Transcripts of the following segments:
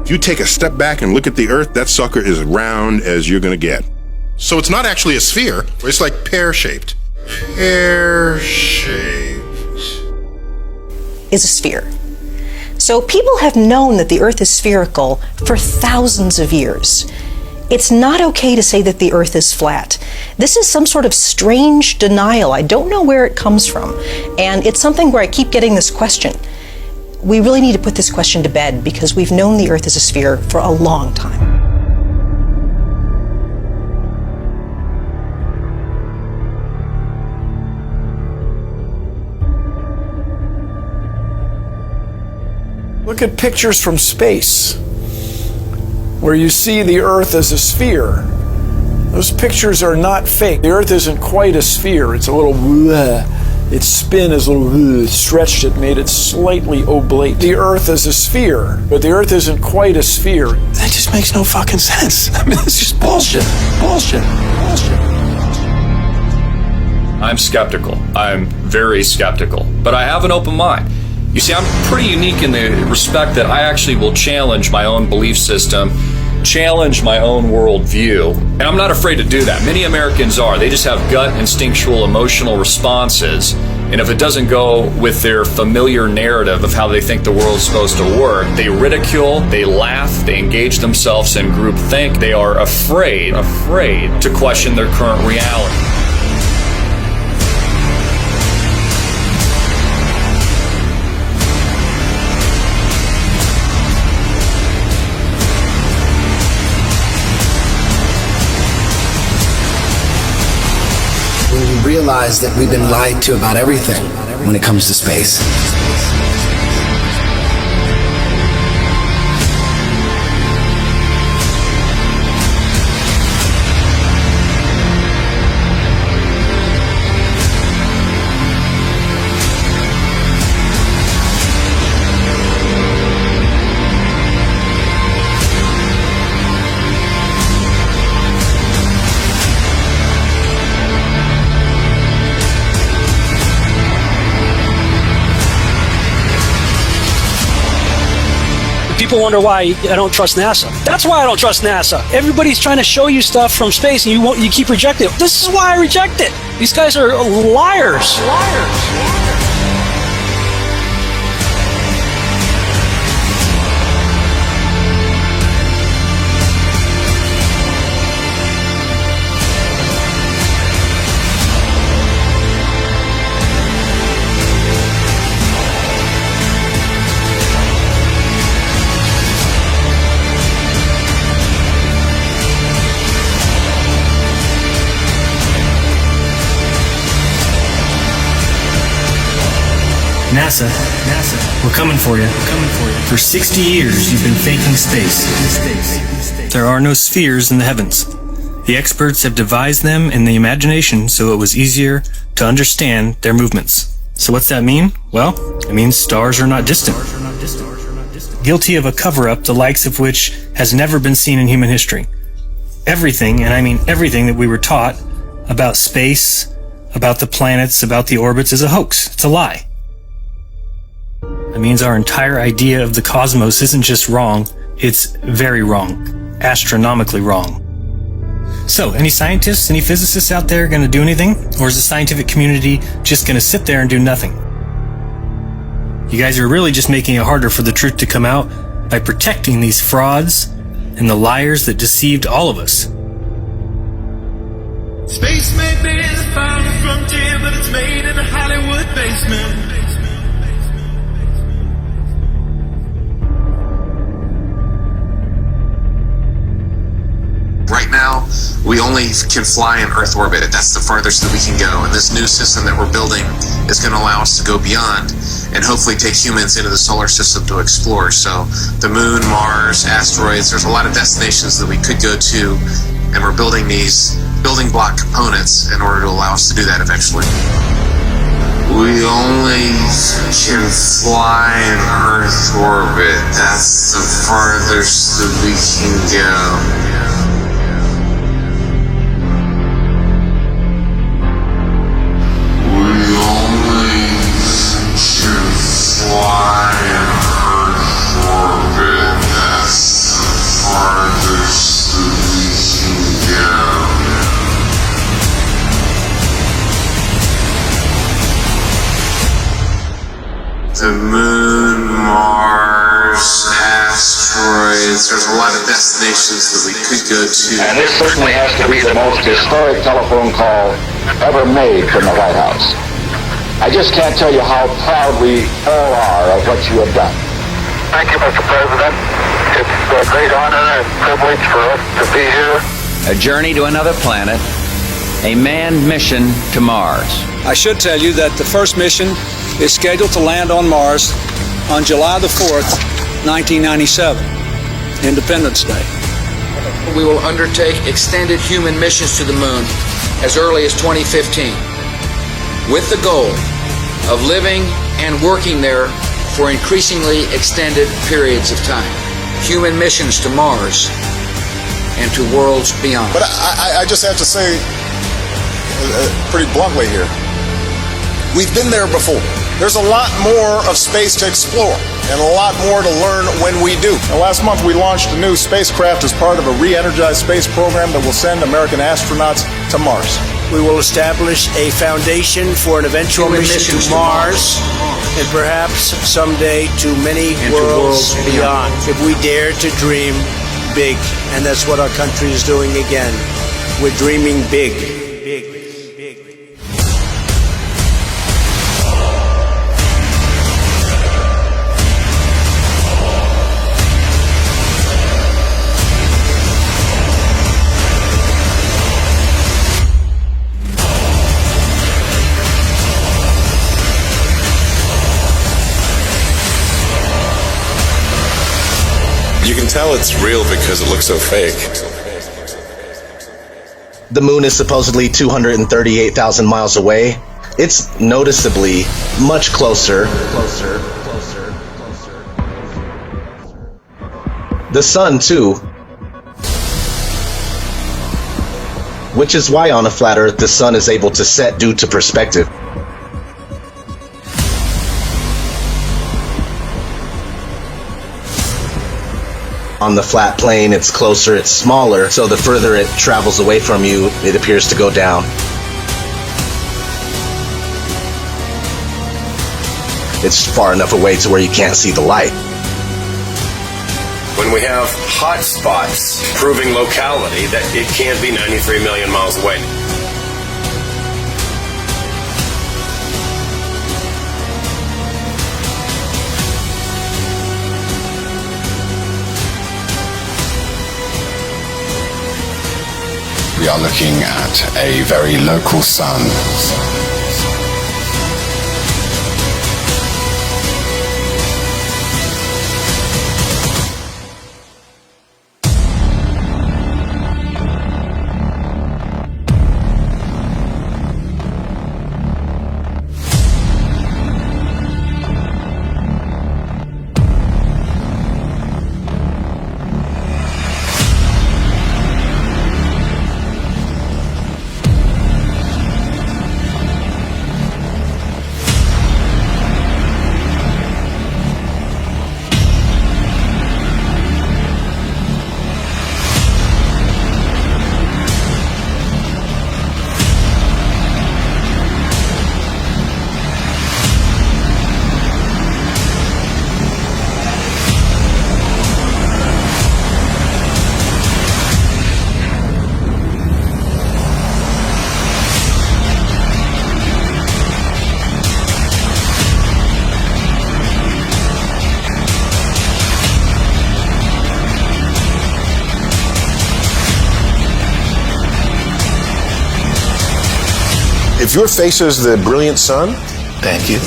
If you take a step back and look at the Earth, that sucker is round as you're gonna get. So it's not actually a sphere, it's like pear-shaped. Pear-shaped. Is a sphere. So people have known that the Earth is spherical for thousands of years. It's not okay to say that the Earth is flat. This is some sort of strange denial. I don't know where it comes from. And it's something where I keep getting this question. We really need to put this question to bed because we've known the Earth is a sphere for a long time. Look at pictures from space where you see the Earth as a sphere. Those pictures are not fake. The Earth isn't quite a sphere. It's a little its spin is a little stretched it, made it slightly oblate. The Earth is a sphere, but the Earth isn't quite a sphere. That just makes no fucking sense. I mean, it's just bullshit. Bullshit. Bullshit. I'm skeptical. I'm very skeptical, but I have an open mind. You see, I'm pretty unique in the respect that I actually will challenge my own belief system, challenge my own worldview, and I'm not afraid to do that. Many Americans are. They just have gut, instinctual, emotional responses, and if it doesn't go with their familiar narrative of how they think the world's supposed to work, they ridicule, they laugh, they engage themselves in groupthink. They are afraid to question their current reality. We realize that we've been lied to about everything when it comes to space. People wonder why I don't trust NASA. That's why I don't trust NASA. Everybody's trying to show you stuff from space and you keep rejecting it. This is why I reject it. These guys are liars. NASA, we're coming for you. For 60 years, you've been faking space. There are no spheres in the heavens. The experts have devised them in the imagination so it was easier to understand their movements. So what's that mean? Well, it means stars are not distant. Guilty of a cover-up the likes of which has never been seen in human history. Everything, and I mean everything that we were taught about space, about the planets, about the orbits is a hoax. It's a lie. That means our entire idea of the cosmos isn't just wrong, it's very wrong. Astronomically wrong. So, any scientists, any physicists out there going to do anything? Or is the scientific community just going to sit there and do nothing? You guys are really just making it harder for the truth to come out by protecting these frauds and the liars that deceived all of us. Space may be the final frontier, but it's made in a Hollywood basement. Right now, we only can fly in Earth orbit. That's the farthest that we can go. And this new system that we're building is going to allow us to go beyond and hopefully take humans into the solar system to explore. So the moon, Mars, asteroids, there's a lot of destinations that we could go to, and we're building these building block components in order to allow us to do that eventually. We only can fly in Earth orbit. That's the farthest that we can go. Fly in Earth orbit. That's planets. There's a lot of destinations that we could go to. And this certainly has to be the most historic telephone call ever made from the White House. I just can't tell you how proud we all are of what you have done. Thank you, Mr. President. It's a great honor and privilege for us to be here. A journey to another planet, a manned mission to Mars. I should tell you that the first mission is scheduled to land on Mars on July the 4th, 1997, Independence Day. We will undertake extended human missions to the moon as early as 2015, with the goal of living and working there for increasingly extended periods of time. Human missions to Mars and to worlds beyond. But I just have to say, pretty bluntly here, we've been there before. There's a lot more of space to explore and a lot more to learn when we do. Now, last month we launched a new spacecraft as part of a re-energized space program that will send American astronauts to Mars. We will establish a foundation for an eventual mission to Mars and perhaps someday to many worlds beyond. If we dare to dream big, and that's what our country is doing again. We're dreaming big. You can tell it's real because it looks so fake. The moon is supposedly 238,000 miles away. It's noticeably much closer. The sun, too. Which is why on a flat Earth the sun is able to set due to perspective. On the flat plane, it's closer, it's smaller, so the further it travels away from you, it appears to go down. It's far enough away to where you can't see the light. When we have hot spots proving locality, that it can't be 93 million miles away. We are looking at a very local sun. If your face is the brilliant sun, thank you.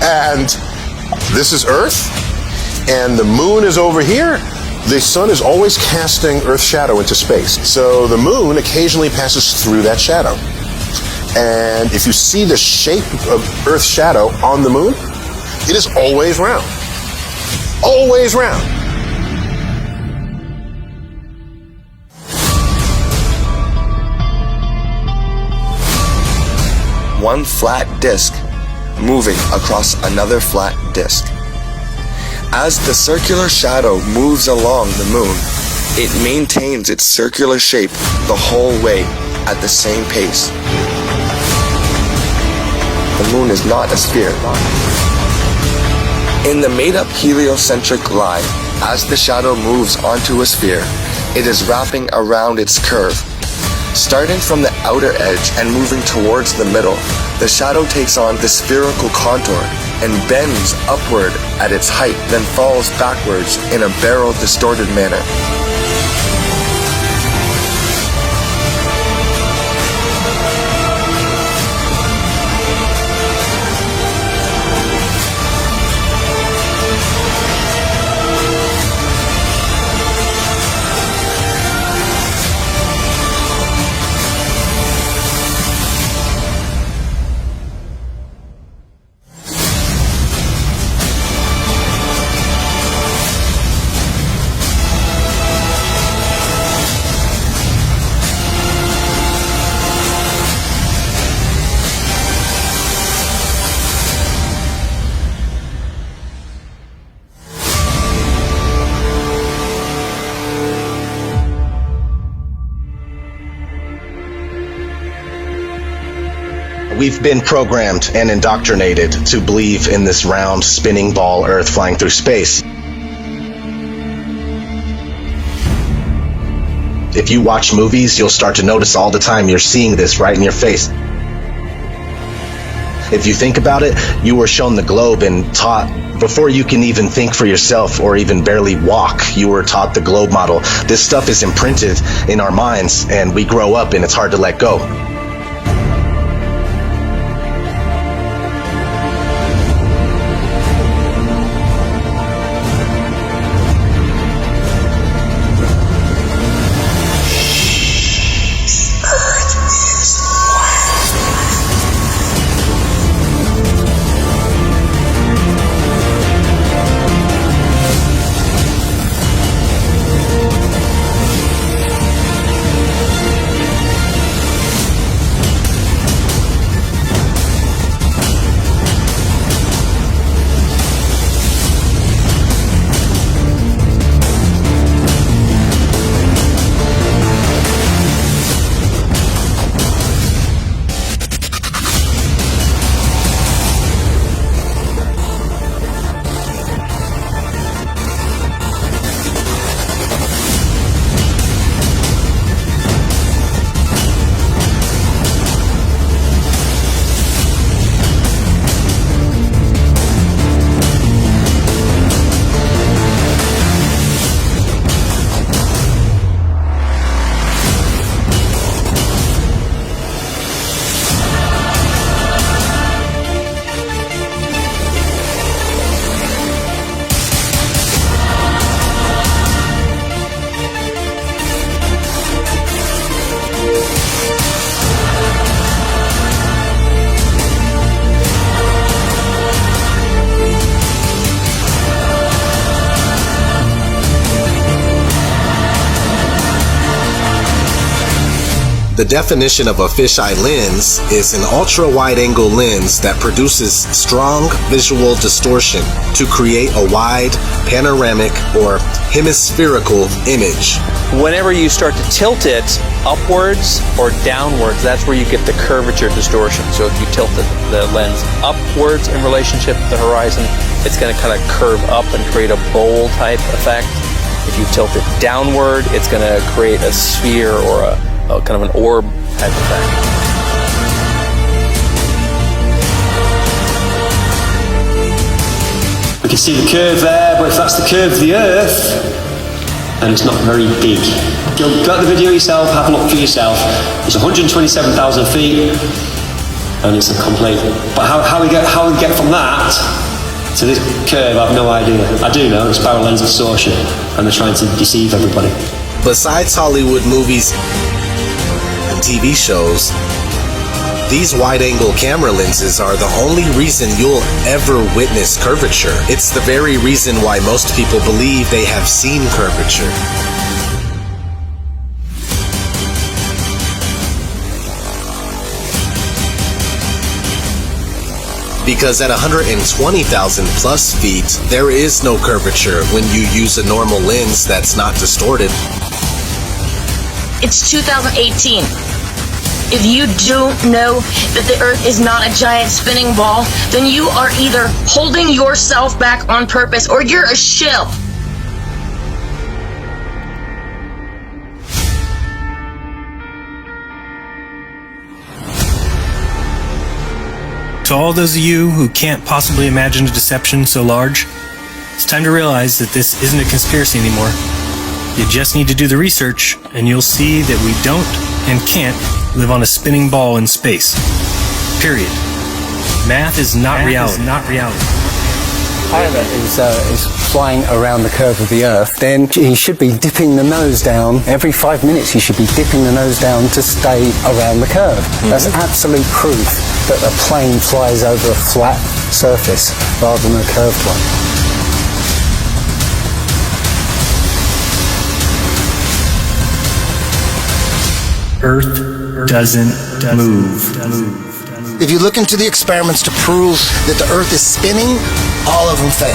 And this is Earth, and the moon is over here, the sun is always casting Earth's shadow into space. So the moon occasionally passes through that shadow. And if you see the shape of Earth's shadow on the moon, it is always round. Always round. One flat disk moving across another flat disk. As the circular shadow moves along the moon, it maintains its circular shape the whole way at the same pace. The moon is not a sphere. In the made-up heliocentric line, as the shadow moves onto a sphere, it is wrapping around its curve. Starting from the outer edge and moving towards the middle, the shadow takes on the spherical contour and bends upward at its height, then falls backwards in a barrel-distorted manner. We've been programmed and indoctrinated to believe in this round, spinning ball Earth flying through space. If you watch movies, you'll start to notice all the time you're seeing this right in your face. If you think about it, you were shown the globe and taught, before you can even think for yourself or even barely walk, you were taught the globe model. This stuff is imprinted in our minds, and we grow up and it's hard to let go. The definition of a fisheye lens is an ultra-wide-angle lens that produces strong visual distortion to create a wide, panoramic, or hemispherical image. Whenever you start to tilt it upwards or downwards, that's where you get the curvature distortion. So if you tilt the lens upwards in relationship to the horizon, it's going to kind of curve up and create a bowl type effect. If you tilt it downward, it's going to create a sphere or a kind of an orb type effect. We can see the curve there, but if that's the curve of the Earth, then it's not very big. Go at the video yourself, have a look for yourself. It's 127,000 feet, and it's a complete. But how we get from that to this curve, I have no idea. I do know it's barrel lens distortion, and they're trying to deceive everybody. Besides Hollywood movies and TV shows, these wide-angle camera lenses are the only reason you'll ever witness curvature. It's the very reason why most people believe they have seen curvature. Because at 120,000 plus feet, there is no curvature when you use a normal lens that's not distorted. It's 2018. If you don't know that the Earth is not a giant spinning ball, then you are either holding yourself back on purpose or you're a shill. To all those of you who can't possibly imagine a deception so large, it's time to realize that this isn't a conspiracy anymore. You just need to do the research, and you'll see that we don't and can't live on a spinning ball in space. Period. Math is not reality. Pilot is flying around the curve of the Earth, then he should be dipping the nose down. Every 5 minutes he should be dipping the nose down to stay around the curve. That's absolute proof that a plane flies over a flat surface rather than a curved one. Earth doesn't move. If you look into the experiments to prove that the Earth is spinning, all of them fail.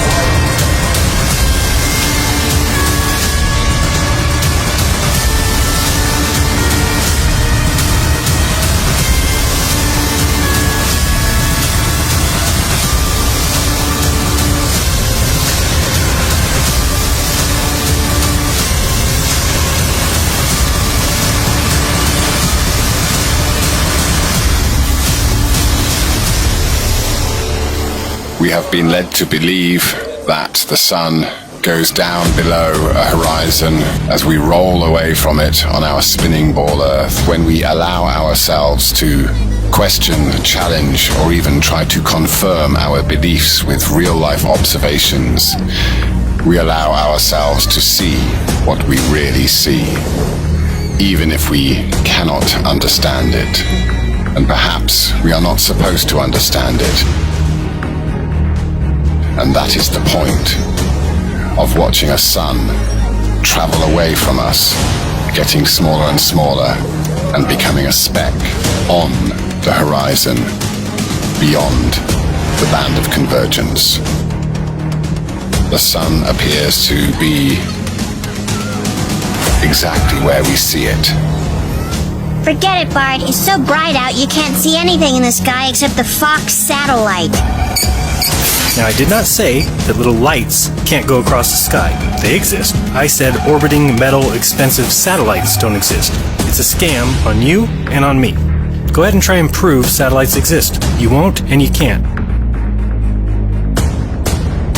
We have been led to believe that the sun goes down below a horizon as we roll away from it on our spinning ball Earth. When we allow ourselves to question, challenge, or even try to confirm our beliefs with real-life observations, we allow ourselves to see what we really see, even if we cannot understand it. And perhaps we are not supposed to understand it. And that is the point of watching a sun travel away from us, getting smaller and smaller, and becoming a speck on the horizon, beyond the band of convergence. The sun appears to be exactly where we see it. Forget it, Bart. It's so bright out you can't see anything in the sky except the Fox satellite. Now, I did not say that little lights can't go across the sky. They exist. I said orbiting metal expensive satellites don't exist. It's a scam on you and on me. Go ahead and try and prove satellites exist. You won't and you can't.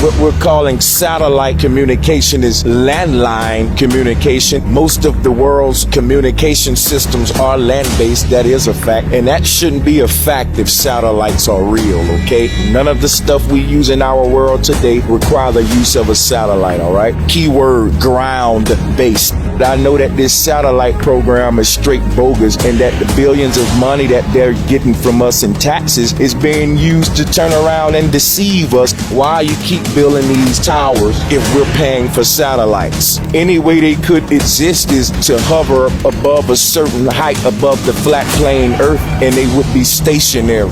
What we're calling satellite communication is landline communication. Most of the world's communication systems are land-based. That is a fact. And that shouldn't be a fact if satellites are real, okay? None of the stuff we use in our world today require the use of a satellite, all right? Keyword, ground-based. I know that this satellite program is straight bogus and that the billions of money that they're getting from us in taxes is being used to turn around and deceive us. Why you keep building these towers if we're paying for satellites? Any way they could exist is to hover above a certain height above the flat plane Earth and they would be stationary.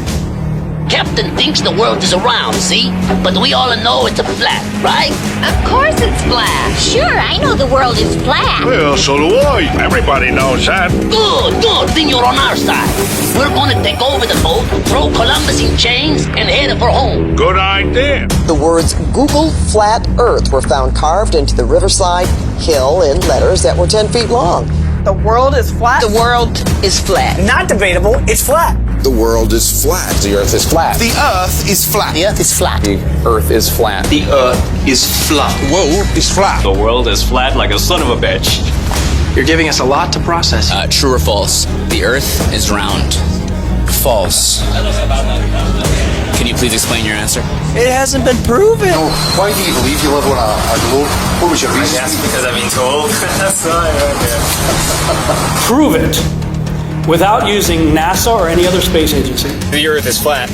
Captain thinks the world is around, see? But we all know it's a flat, right? Of course it's flat. Sure, I know the world is flat. Well, so do I. Everybody knows that. Good. Then you're on our side. We're gonna take over the boat, throw Columbus in chains, and head for home. Good idea. The words Google Flat Earth were found carved into the riverside hill in letters that were 10 feet long. The world is flat? The world is flat. Not debatable, it's flat. The world is flat. The Earth is flat. The Earth is flat. The Earth is flat. The Earth is flat. The Earth is flat. The world is flat. The world is flat like a son of a bitch. You're giving us a lot to process. True or false? The Earth is round. False. Can you please explain your answer? It hasn't been proven. No. Why do you believe you live on a globe? What was your reason? I guess because I've been told. That's why. Prove it without using NASA or any other space agency. The Earth is flat.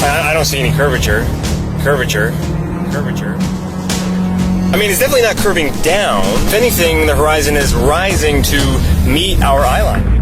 I don't see any curvature. Curvature. I mean, it's definitely not curving down. If anything, the horizon is rising to meet our eye line.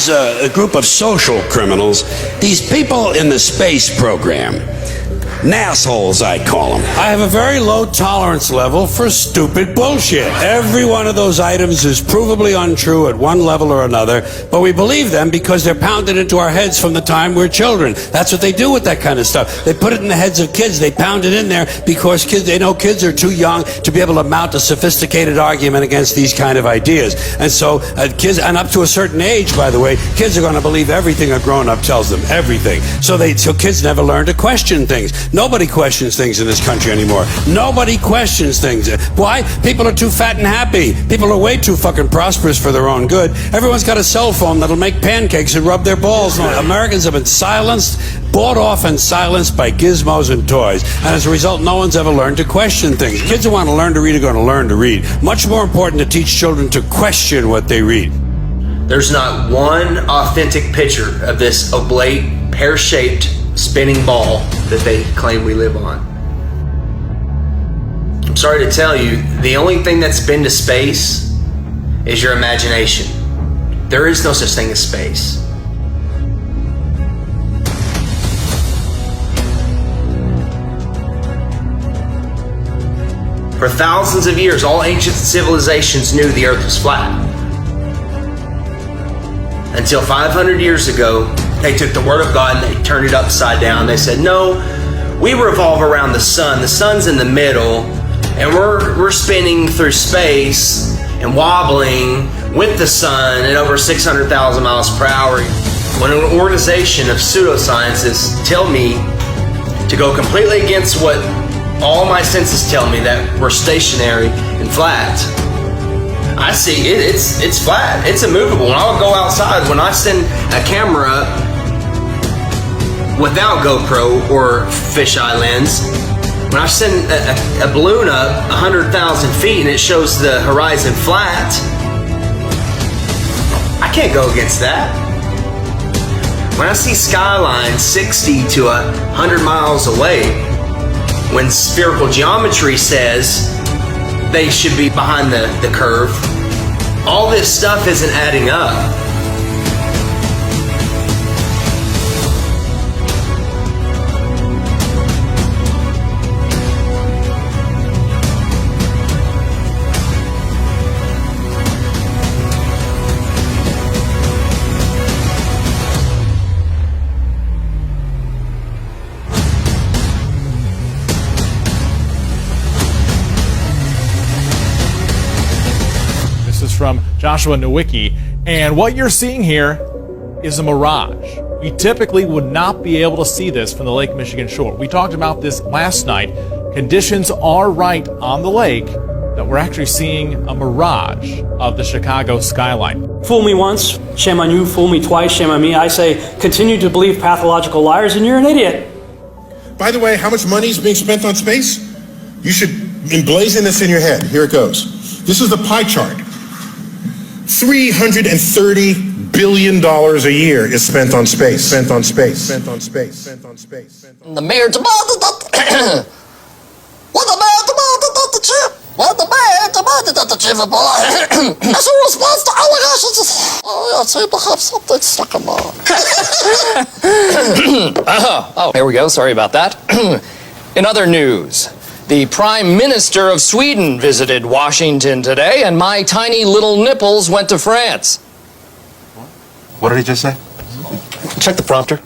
as a group of social criminals, these people in the space program, nassholes, I call them. I have a very low tolerance level for stupid bullshit. Every one of those items is provably untrue at one level or another, but we believe them because they're pounded into our heads from the time we're children. That's what they do with that kind of stuff. They put it in the heads of kids. They pound it in there because they know kids are too young to be able to mount a sophisticated argument against these kind of ideas. And so kids, and up to a certain age, by the way, kids are going to believe everything a grown-up tells them. Everything. So kids never learn to question things. Nobody questions things in this country anymore. Nobody questions things. Why? People are too fat and happy. People are way too fucking prosperous for their own good. Everyone's got a cell phone that'll make pancakes and rub their balls. Americans have been silenced, bought off and silenced by gizmos and toys. And as a result, no one's ever learned to question things. Kids who want to learn to read are going to learn to read. Much more important to teach children to question what they read. There's not one authentic picture of this oblate, pear-shaped spinning ball that they claim we live on. I'm sorry to tell you, the only thing that's been to space is your imagination. There is no such thing as space. For thousands of years, all ancient civilizations knew the earth was flat. Until 500 years ago, they took the word of God and they turned it upside down. They said, no, we revolve around the sun. The sun's in the middle, and we're spinning through space and wobbling with the sun at over 600,000 miles per hour. When an organization of pseudoscientists tell me to go completely against what all my senses tell me, that we're stationary and flat, I see it's flat. It's immovable. When I'll go outside, when I send a camera up without GoPro or fisheye lens, when I send a balloon up 100,000 feet and it shows the horizon flat, I can't go against that. When I see skylines 60 to 100 miles away, when spherical geometry says they should be behind the curve, all this stuff isn't adding up. From Joshua Nowicki, and what you're seeing here is a mirage. We typically would not be able to see this from the Lake Michigan shore. We talked about this last night. Conditions are right on the lake that we're actually seeing a mirage of the Chicago skyline. Fool me once, shame on you. Fool me twice, shame on me. I say, continue to believe pathological liars and you're an idiot. By the way, how much money is being spent on space? You should emblazon this in your head. Here it goes. This is the pie chart. $330 billion a year is spent on space. Spent on space. Spent on space. Spent on space. The mayor demanded that. What the mayor demanded that the chip. What the mayor demanded that the chip. As a response to allegations, I seem to have something stuck in my. Oh, here we go. Sorry about that. In other news, the Prime Minister of Sweden visited Washington today, and my tiny little nipples went to France. What did he just say? Check the prompter.